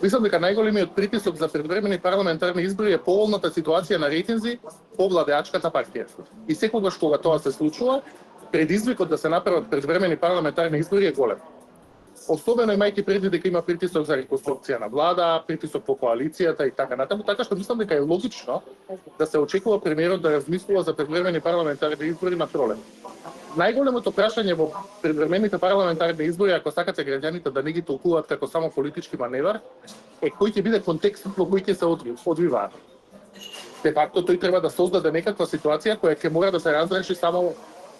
Мислам дека најголемиот притисок за предвремени парламентарни избори е поволната ситуација на рейтинзи по владеачката партија. И секогаш кога тоа се случува, предизвикот да се направат предвремени парламентарни избори е голем. Особено имајќи предвид дека има притисок за реконструкција на влада, притисок по коалицијата и така натаму, така што мислам дека е логично да се очекува премиерот да размислува за предвремени парламентарни избори на пролет. Најголемото прашање во предвремените парламентарни избори, ако сакате граѓаните да не ги толкуваат како само политички маневар, е кој ќе биде контекстот во кој ќе се одвиваат. Де факто тој треба да создаде некаква ситуација која ќе мора да се разреши само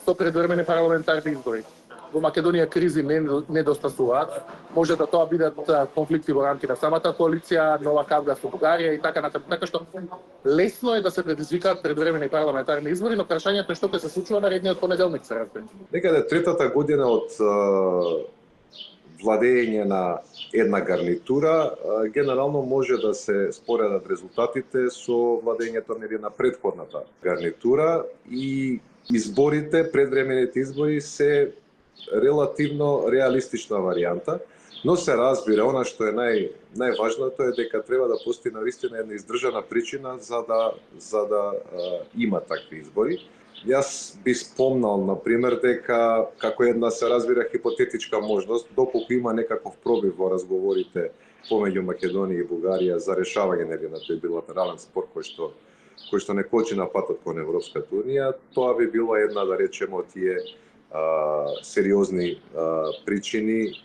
со предвремени парламентарни избори. Во Македонија кризи не достасуваат. Може да тоа бидат конфликти во рамки на самата коалиција, нова кавга со Бугарија и така натаму. Така што лесно е да се предизвикаат предвремени парламентарни избори, но прашањето е што ќе се случува наредниот понеделник се разбира. Некаде третата година од владење на една гарнитура, генерално може да се споредат резултатите со владењето на претходната гарнитура и изборите, предвремените избори се релативно реалистична варијанта, но се разбира, она што е најважното е дека треба да постои навистина една издржана причина за да има такви избори. Јас би спомнал, например, дека како една се разбира хипотетичка можност, доколку има некаков пробив во разговорите помеѓу Македонија и Бугарија за решавање на тој билатерален спор кој што не кочи на патот кон Европската унија, тоа би било една, да речеме, од тие сериозни причини